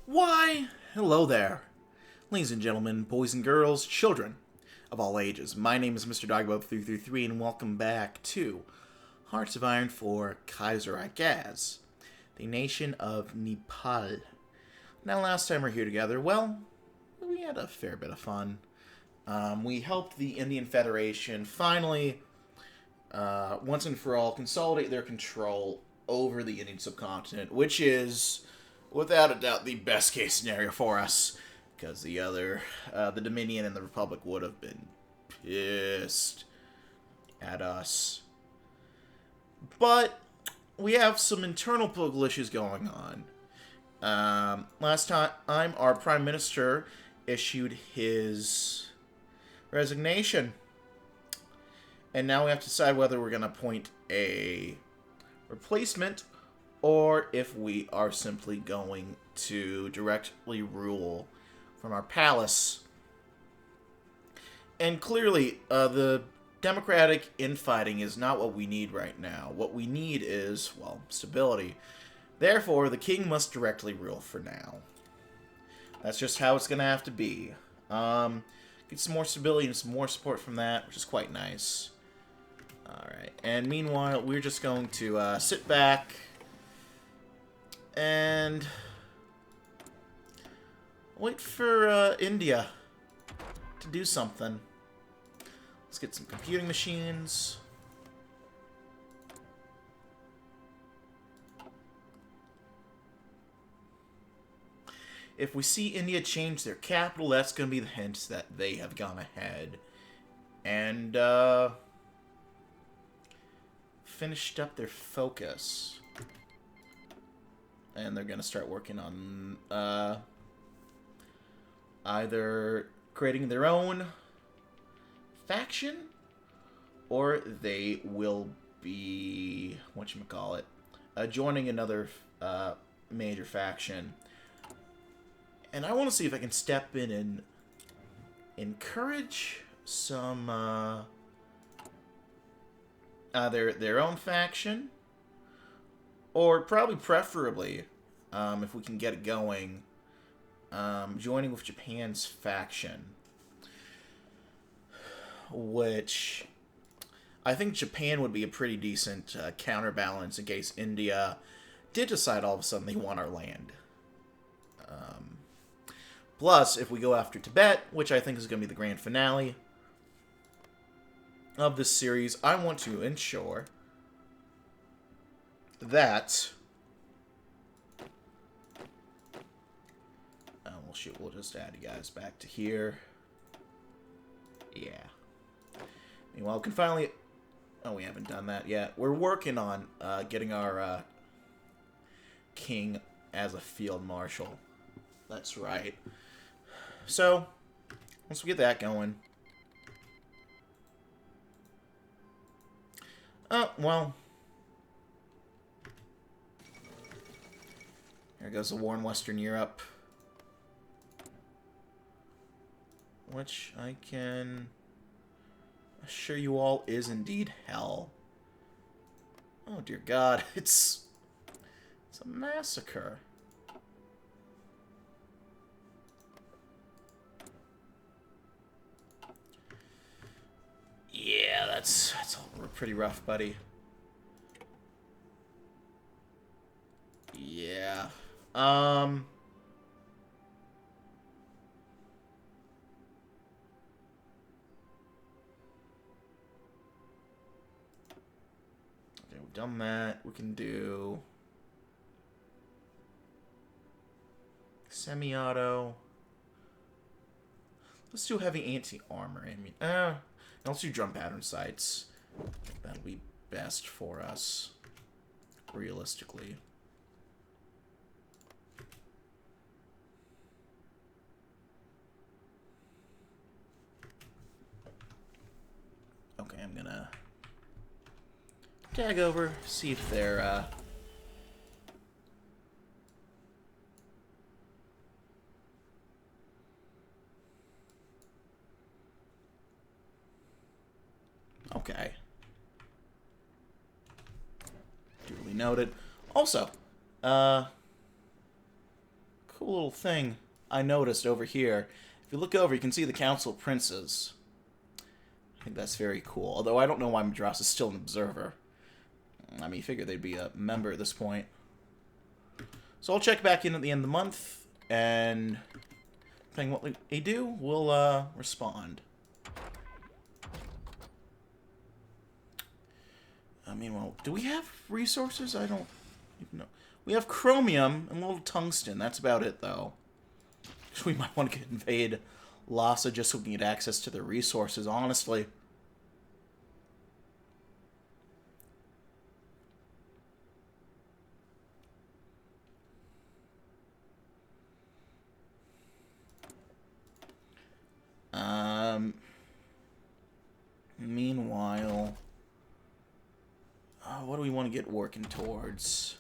Why, hello there, ladies and gentlemen, boys and girls, children of all ages. My name is Mr. DB333, and welcome back to Hearts of Iron for Kaiserreich as the nation of Nepal. Now, last time we were here together, well, we had a fair bit of fun. We helped the Indian Federation finally, once and for all, consolidate their control over the Indian subcontinent, which is, without a doubt, the best case scenario for us, because the Dominion and the Republic would have been pissed at us. But we have some internal political issues going on. Last time, our Prime Minister issued his resignation, and now we have to decide whether we're going to appoint a replacement or if we are simply going to directly rule from our palace. And clearly, the democratic infighting is not what we need right now. What we need is, well, stability. Therefore, the king must directly rule for now. That's just how it's going to have to be. Get some more stability and some more support from that, which is quite nice. Alright, and meanwhile, we're just going to sit back and wait for India to do something. Let's get some computing machines. If we see India change their capital, that's going to be the hint that they have gone ahead and finished up their focus. And they're going to start working on either creating their own faction, or they will be, whatchamacallit, joining another major faction. And I want to see if I can step in and encourage some either their own faction, or probably preferably, if we can get it going, joining with Japan's faction. Which I think Japan would be a pretty decent counterbalance in case India did decide all of a sudden they want our land. Plus, if we go after Tibet, which I think is going to be the grand finale of this series, I want to ensure that... Oh, well, shoot, we'll just add you guys back to here. Yeah. Meanwhile, we can finally... Oh, we haven't done that yet. We're working on getting our king as a field marshal. That's right. So, once we get that going... Oh, well... Here goes the war in Western Europe. Which I can assure you all is indeed hell. Oh dear God, it's a massacre. Yeah, that's pretty rough, buddy. Yeah. Okay, we've done that. We can do semi-auto. Let's do heavy anti-armor. I mean, let's do drum pattern sights. That'll be best for us, realistically. Okay, I'm gonna tag over, see if they're okay. Duly noted. Also, cool little thing I noticed over here. If you look over, you can see the Council of Princes. I think that's very cool. Although I don't know why Madras is still an observer. I mean, you figure they'd be a member at this point. So I'll check back in at the end of the month, and depending on what they do, we'll respond. Meanwhile, do we have resources? I don't even know. We have chromium and a little tungsten. That's about it, though. We might want to invade Lhasa just so we can get access to their resources, honestly. Meanwhile, what do we want to get working towards?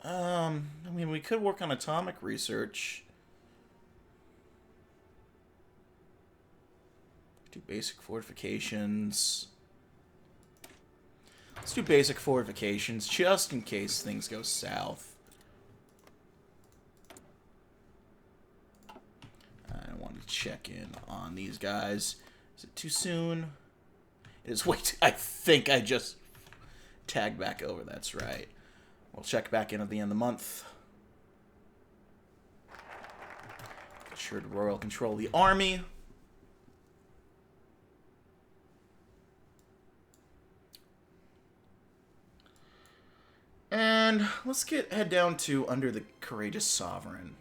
I mean, we could work on atomic research. Do basic fortifications. Let's do basic fortifications, just in case things go south. I want to check in on these guys. Is it too soon? It is way too... I think I just tagged back over. That's right. We'll check back in at the end of the month. Assured royal control of the army. And let's head down to under the courageous sovereign.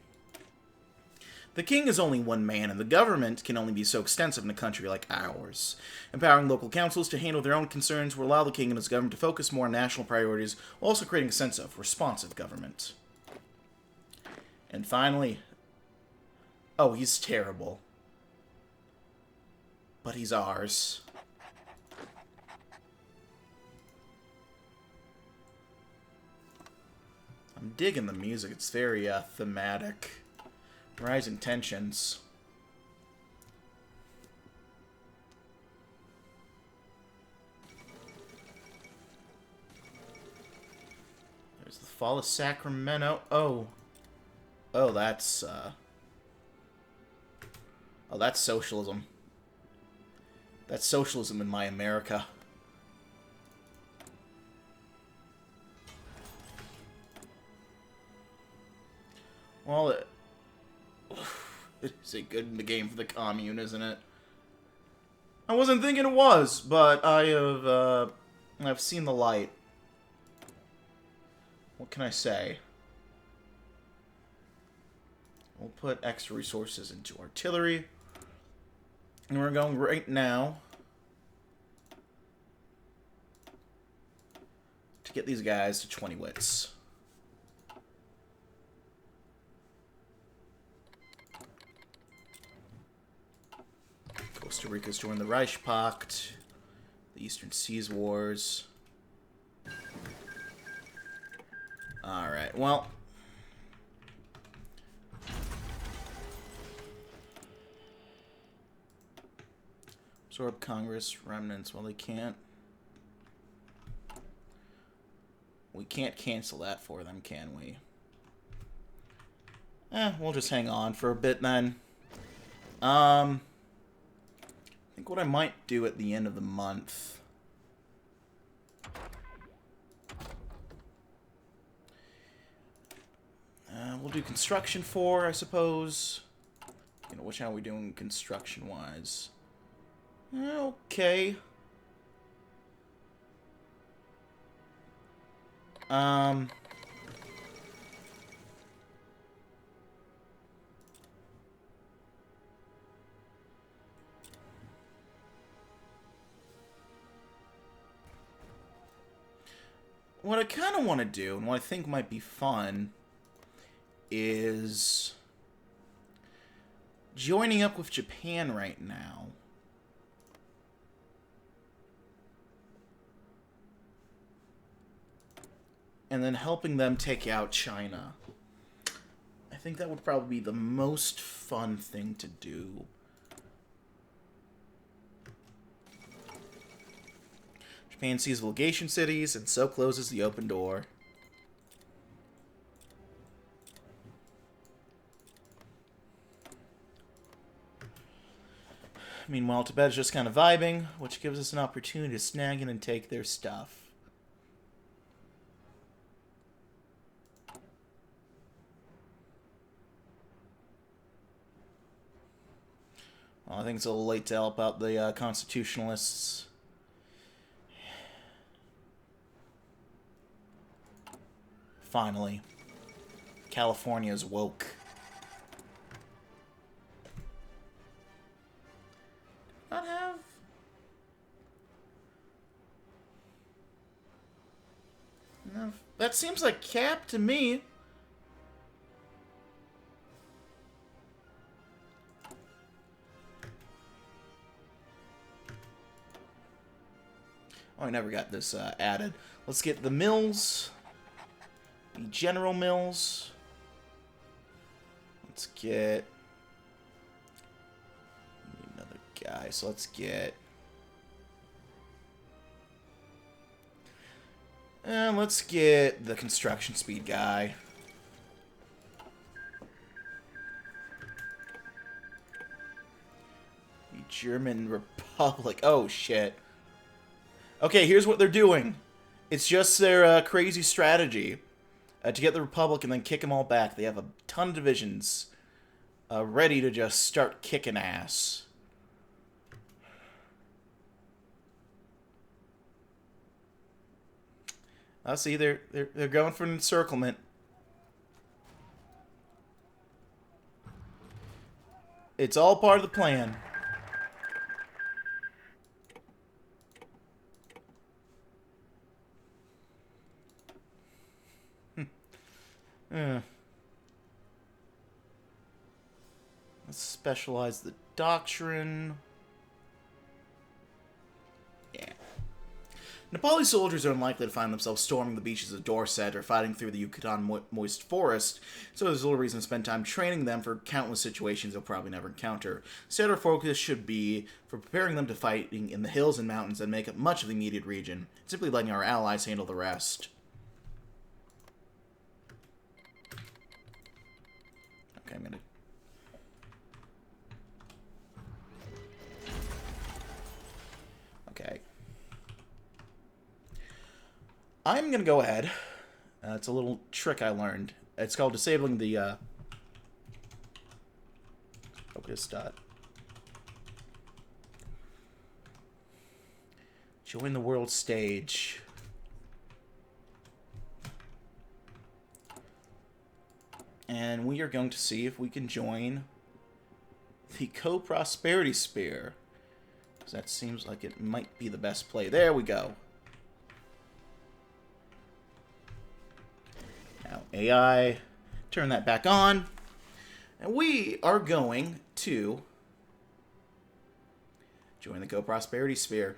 The king is only one man, and the government can only be so extensive in a country like ours. Empowering local councils to handle their own concerns will allow the king and his government to focus more on national priorities, while also creating a sense of responsive government. And finally... Oh, he's terrible. But he's ours. I'm digging the music. It's very, thematic. Rising tensions. There's the fall of Sacramento. Oh. Oh, that's, Oh, that's socialism. That's socialism in my America. Well, it's a good in the game for the commune, isn't it? I wasn't thinking it was, but I've seen the light. What can I say? We'll put extra resources into artillery. And we're going right now to get these guys to 20 wits. Costa Rica's joined the Reich Pact, the Eastern Seas Wars. Alright, well... Absorb Congress, remnants. Well, they can't... We can't cancel that for them, can we? We'll just hang on for a bit then. I think what I might do at the end of the month... we'll do construction 4, I suppose. You know, which how are we doing construction-wise? Okay. What I kind of want to do, and what I think might be fun, is joining up with Japan right now. And then helping them take out China. I think that would probably be the most fun thing to do. Japan sees legation cities, and so closes the open door. Meanwhile, Tibet's just kind of vibing, which gives us an opportunity to snag in and take their stuff. Well, I think it's a little late to help out the constitutionalists. Finally. California's woke. Not have... No, that seems like cap to me. Oh, I never got this added. Let's get the mills. The general mills. Let's get another guy. So let's get... let's get the construction speed guy. The German Republic. Oh, shit. Okay, here's what they're doing. It's just their crazy strategy to get the Republic and then kick them all back. They have a ton of divisions ready to just start kicking ass. See, they're going for an encirclement. It's all part of the plan. Let's specialize the doctrine. Yeah. Nepali soldiers are unlikely to find themselves storming the beaches of Dorset or fighting through the Yucatan moist forest, so there's little reason to spend time training them for countless situations they'll probably never encounter. Instead, our focus should be for preparing them to fighting in the hills and mountains that make up much of the immediate region, simply letting our allies handle the rest. Okay, I'm gonna... Okay. I'm gonna go ahead. It's a little trick I learned. It's called disabling the focus dot. Join the world stage. And we are going to see if we can join the co-prosperity sphere. Because that seems like it might be the best play. There we go. Now, AI, turn that back on. And we are going to join the co-prosperity sphere.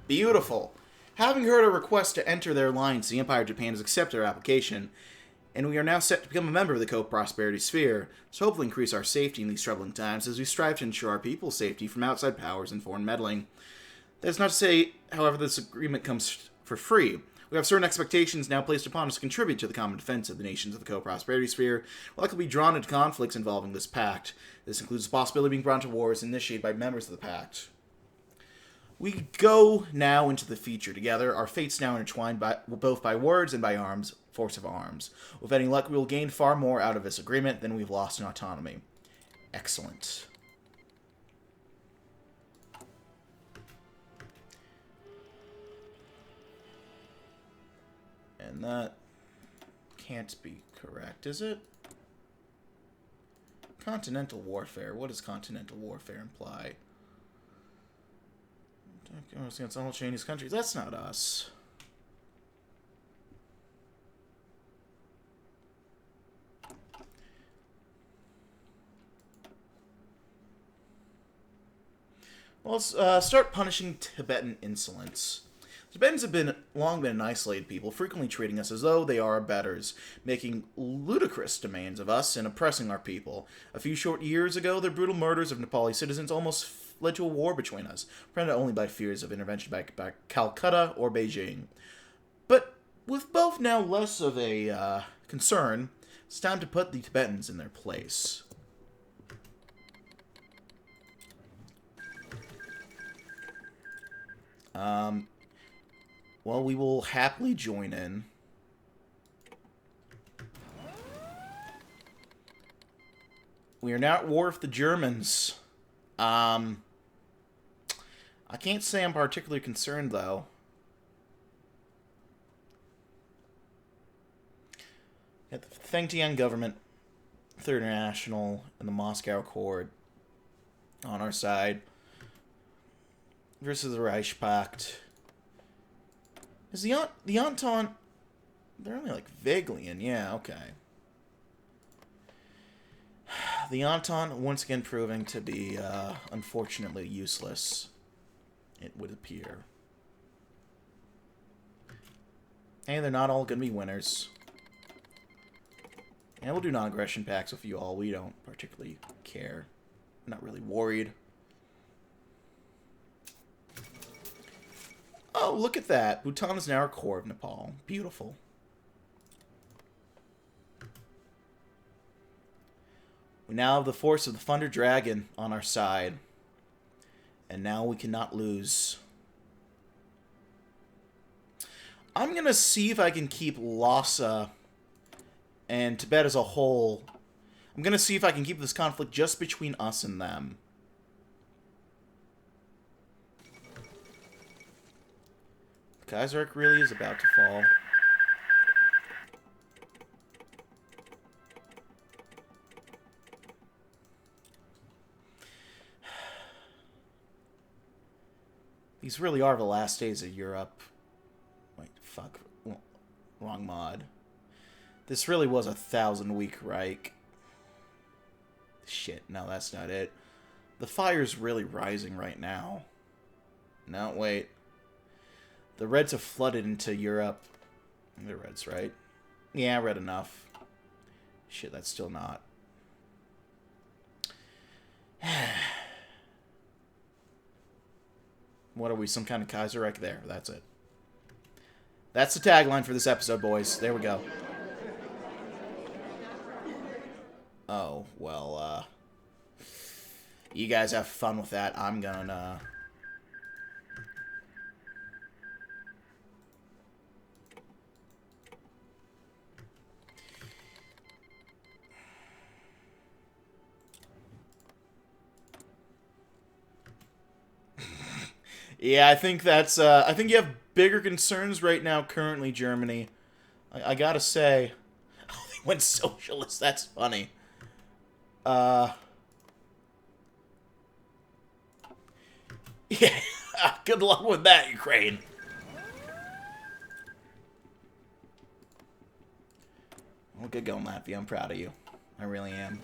Beautiful. Having heard a request to enter their alliance, the Empire of Japan has accepted our application, and we are now set to become a member of the co-prosperity sphere, so hopefully increase our safety in these troubling times as we strive to ensure our people's safety from outside powers and foreign meddling. That's not to say, however, this agreement comes for free. We have certain expectations now placed upon us to contribute to the common defense of the nations of the co-prosperity sphere. We'll likely be drawn into conflicts involving this pact. This includes the possibility of being brought to wars initiated by members of the pact. We go now into the future together, our fates now intertwined both by words and by arms, force of arms. With any luck, we will gain far more out of this agreement than we've lost in autonomy. Excellent. And that can't be correct, is it? Continental warfare. What does continental warfare imply? Against all Chinese countries. That's not us. Well, let's start punishing Tibetan insolence. Tibetans have long been an isolated people, frequently treating us as though they are our betters, making ludicrous demands of us and oppressing our people. A few short years ago, their brutal murders of Nepali citizens almost led to a war between us, prevented only by fears of intervention by Calcutta or Beijing. But with both now less of a concern, it's time to put the Tibetans in their place. Well, we will happily join in. We are now at war with the Germans. I can't say I'm particularly concerned, though. Got the Fengtian government, Third International, and the Moscow Accord on our side versus the Reich Pact. Is the Entente... They're only, like, vaguely in. Yeah, okay. The Entente, once again proving to be, unfortunately, useless. It would appear. Hey, they're not all going to be winners. And we'll do non-aggression pacts with you all. We don't particularly care. I'm not really worried. Oh, look at that. Bhutan is now our core of Nepal. Beautiful. We now have the force of the Thunder Dragon on our side. And now we cannot lose. I'm going to see if I can keep Lhasa and Tibet as a whole. I'm going to see if I can keep this conflict just between us and them. The Kaiserreich really is about to fall. These really are the last days of Europe. Wait, fuck. Wrong mod. This really was a 1,000-week Reich. Shit, no, that's not it. The fire's really rising right now. No, wait. The Reds have flooded into Europe. The Reds, right? Yeah, red enough. Shit, that's still not. What are we, some kind of Kaiserreich? There, that's it. That's the tagline for this episode, boys. There we go. Oh, well, you guys have fun with that. I'm gonna, yeah, I think that's, I think you have bigger concerns right now, currently, Germany. I gotta say. Oh, they went socialist. That's funny. Yeah, good luck with that, Ukraine. Well, good going, Latvia. I'm proud of you. I really am.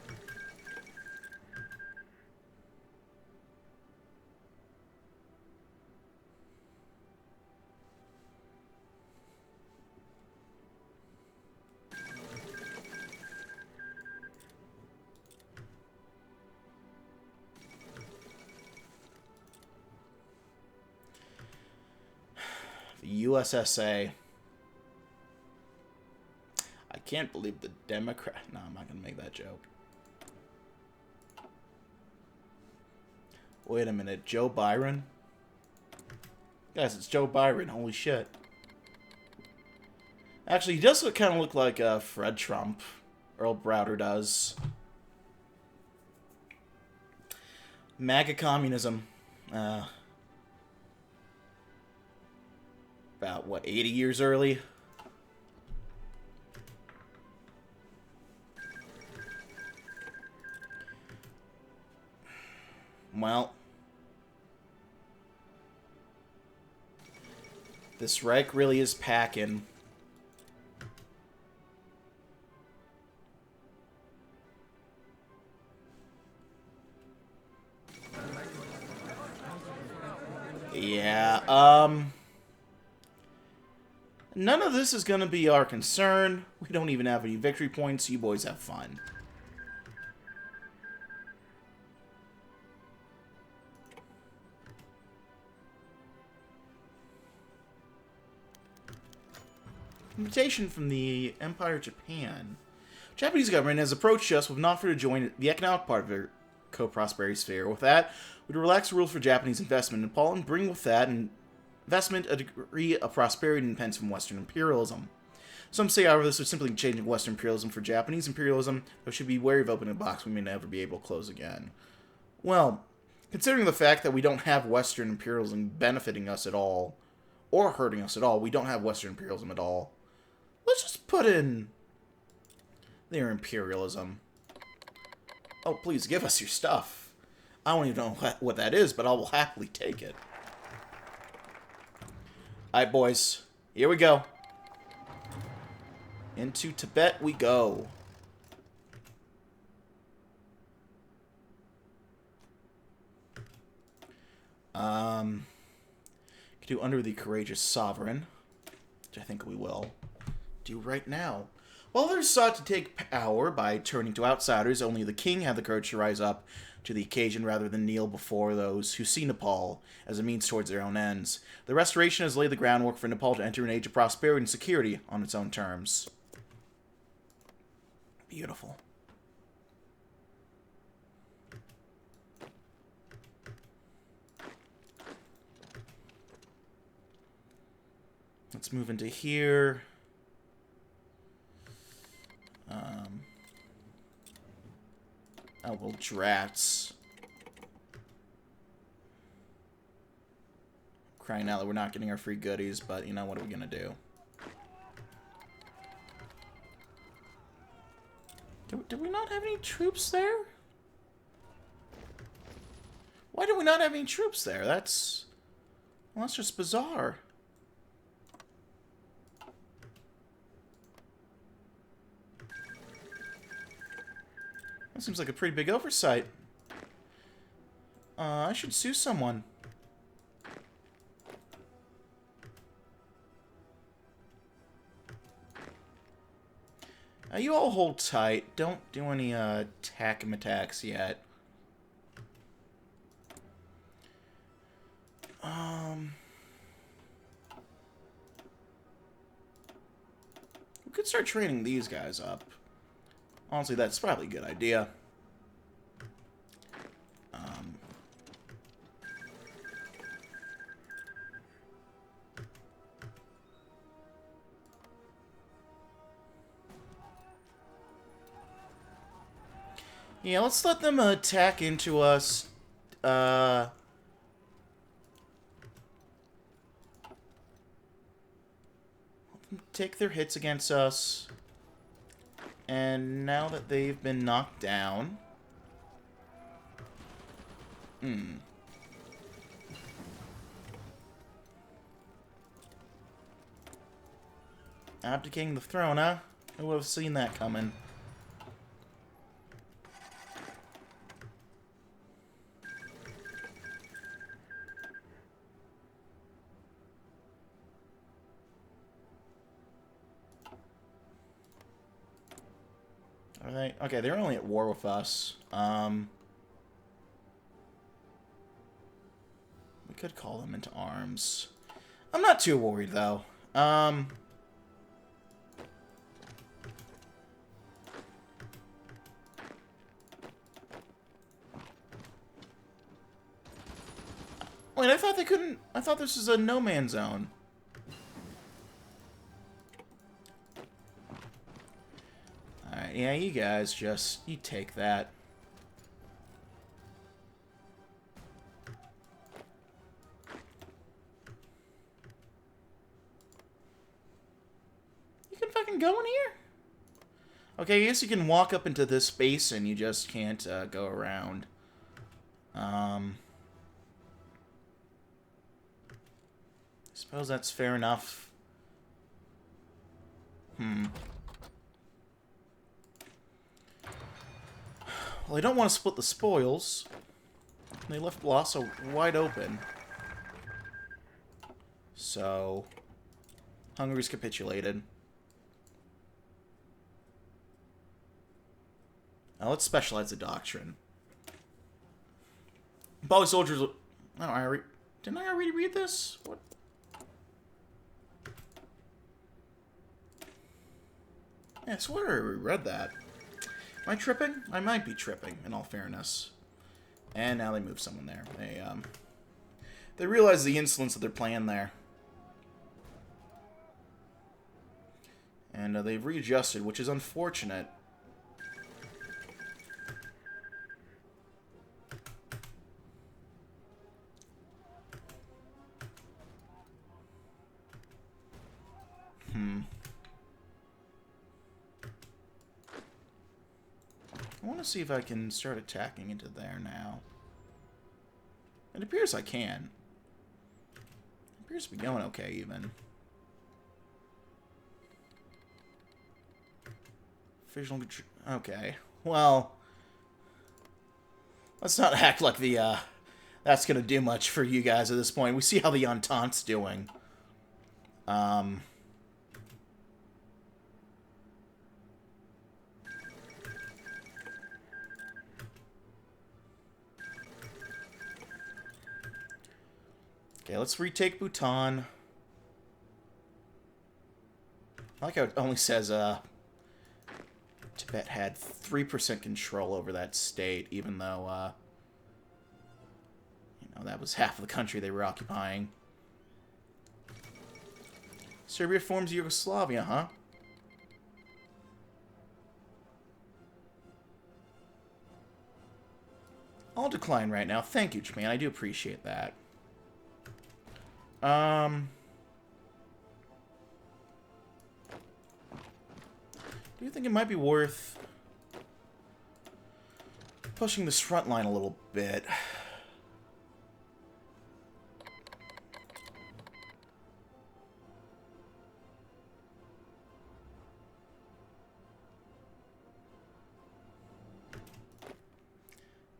USSA. I can't believe the Democrat... No, I'm not going to make that joke. Wait a minute. Joe Byron? Guys, it's Joe Byron. Holy shit. Actually, he does kind of look like Fred Trump. Earl Browder does. MAGA communism. About, what, 80 years early? Well. This Reich really is packing. Yeah, none of this is going to be our concern. We don't even have any victory points. You boys have fun. Invitation from the Empire of Japan. Japanese government has approached us with an offer to join the economic part of their co-prosperity sphere. With that, we'd relax the rules for Japanese investment in Nepal and bring with that and investment, a degree of prosperity depends from Western imperialism. Some say, however, this is simply changing Western imperialism for Japanese imperialism, though should be wary of opening a box we may never be able to close again. Well, considering the fact that we don't have Western imperialism benefiting us at all, or hurting us at all, we don't have Western imperialism at all, let's just put in their imperialism. Oh, please give us your stuff. I don't even know what that is, but I will happily take it. Alright, boys. Here we go. Into Tibet we go. Could do under the courageous sovereign, which I think we will do right now. While others sought to take power by turning to outsiders, only the king had the courage to rise up to the occasion rather than kneel before those who see Nepal as a means towards their own ends. The restoration has laid the groundwork for Nepal to enter an age of prosperity and security on its own terms. Beautiful. Let's move into here. Oh, well, drats. Crying out that we're not getting our free goodies, but, you know, what are we gonna do? Do we not have any troops there? Why do we not have any troops there? Well, that's just bizarre. That seems like a pretty big oversight. I should sue someone. You all hold tight. Don't do any attacks yet. We could start training these guys up. Honestly, that's probably a good idea. Yeah, let's let them attack into us. Take their hits against us. And now that they've been knocked down... Abdicating the throne, huh? Who would have seen that coming? Are they? Okay, they're only at war with us. We could call them into arms. I'm not too worried, though. Wait, I thought they couldn't... I thought this was a no-man zone. Alright, yeah, you guys just... You take that. You can fucking go in here? Okay, I guess you can walk up into this space and you just can't go around. Suppose that's fair enough. Well, I don't want to split the spoils. They left Lhasa wide open. So, Hungary's capitulated. Now let's specialize the doctrine. Bali soldiers... Oh, didn't I already read this? What? Yeah, I swear I read that. Am I tripping? I might be tripping, in all fairness. And now they move someone there. They realize the insolence of their plan there. And they've readjusted, which is unfortunate. I want to see if I can start attacking into there now. It appears I can. It appears to be going okay, even. Visual control. Okay. Well, let's not act like the, that's gonna do much for you guys at this point. We see how the Entente's doing. Okay, let's retake Bhutan. I like how it only says, Tibet had 3% control over that state, even though, you know, that was half of the country they were occupying. Serbia forms Yugoslavia, huh? I'll decline right now. Thank you, Japan. I do appreciate that. Do you think it might be worth pushing this front line a little bit?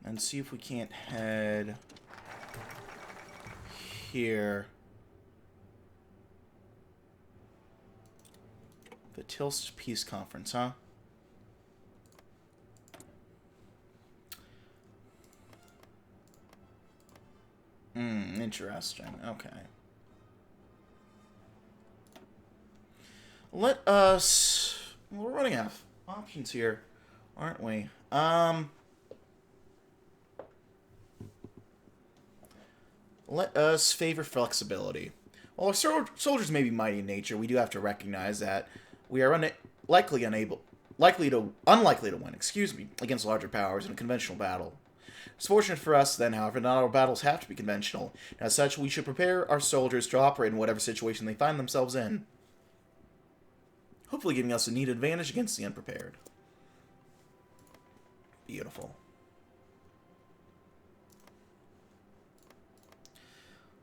And see if we can't head here. The Tilst Peace Conference, huh? Interesting. Okay. Let us... We're running out of options here, aren't we? Let us favor flexibility. While our soldiers may be mighty in nature, we do have to recognize that we are unlikely to win, against larger powers in a conventional battle. It's fortunate for us, then, however, not all battles have to be conventional. As such, we should prepare our soldiers to operate in whatever situation they find themselves in, hopefully giving us a needed advantage against the unprepared. Beautiful.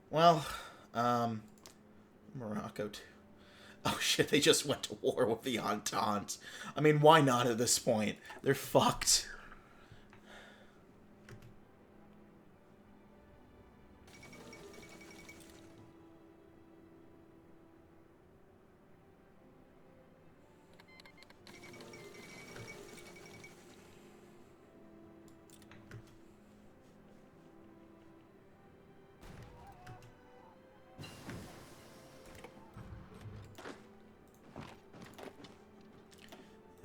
Well, Morocco too. Oh shit, they just went to war with the Entente. I mean, why not at this point? They're fucked.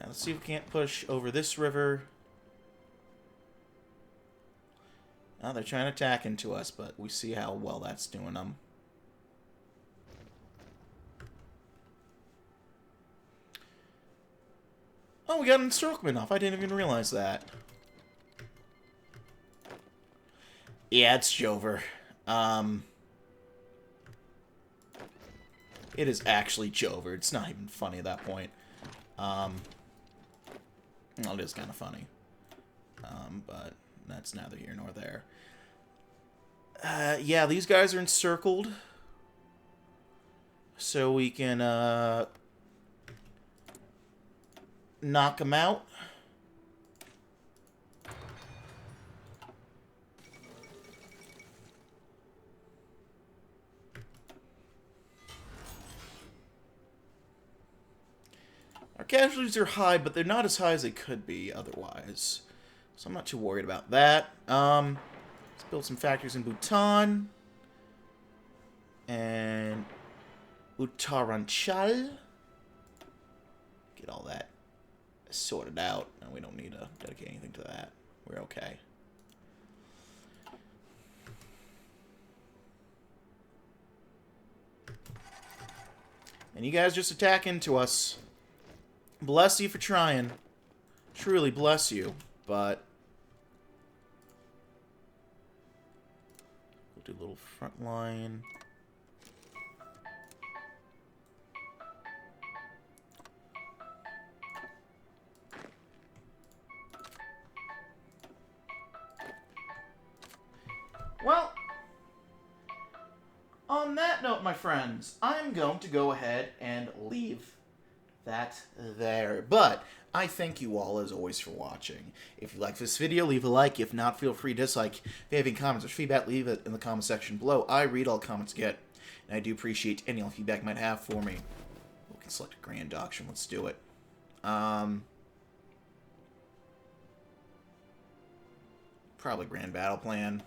Let's see if we can't push over this river. Oh, they're trying to attack into us, but we see how well that's doing them. Oh, we got an encirclement off. I didn't even realize that. Yeah, it's Jover. It is actually Jover. It's not even funny at that point. Well, it is kind of funny. But that's neither here nor there. Yeah, these guys are encircled. So we can, knock them out. Our casualties are high, but they're not as high as they could be otherwise. So I'm not too worried about that. Let's build some factories in Bhutan. And Uttaranchal. Get all that sorted out. No, we don't need to dedicate anything to that. We're okay. And you guys just attack into us. Bless you for trying. Truly bless you. But we'll do a little front line. Well, on that note, my friends, I'm going to go ahead and leave that there. But I thank you all, as always, for watching. If you like this video, leave a like. If not, feel free to dislike. If you have any comments or feedback, leave it in the comment section below. I read all comments I get, and I do appreciate any feedback you might have for me. We can select a grand auction. Let's do it. Probably grand battle plan.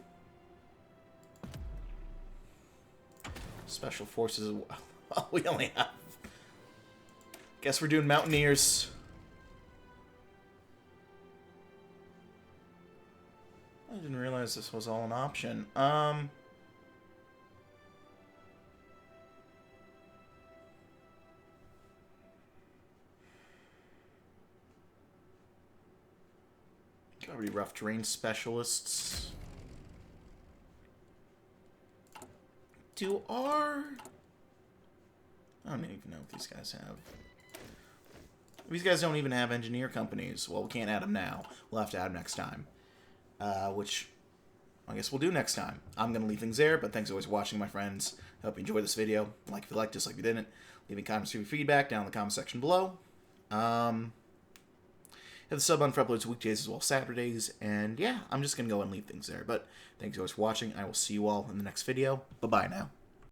Special forces. Well, we only have. Guess we're doing mountaineers. I didn't realize this was all an option. Gotta be rough terrain specialists. I don't even know what these guys have. These guys don't even have engineer companies. Well, we can't add them now. We'll have to add them next time. Which I guess we'll do next time. I'm going to leave things there, but thanks always for watching, my friends. I hope you enjoyed this video. Like if you liked, dislike if you didn't. Leaving comments or feedback down in the comment section below. Hit the sub button for uploads weekdays as well as Saturdays. And yeah, I'm just going to go and leave things there. But thanks always for watching. I will see you all in the next video. Bye-bye now.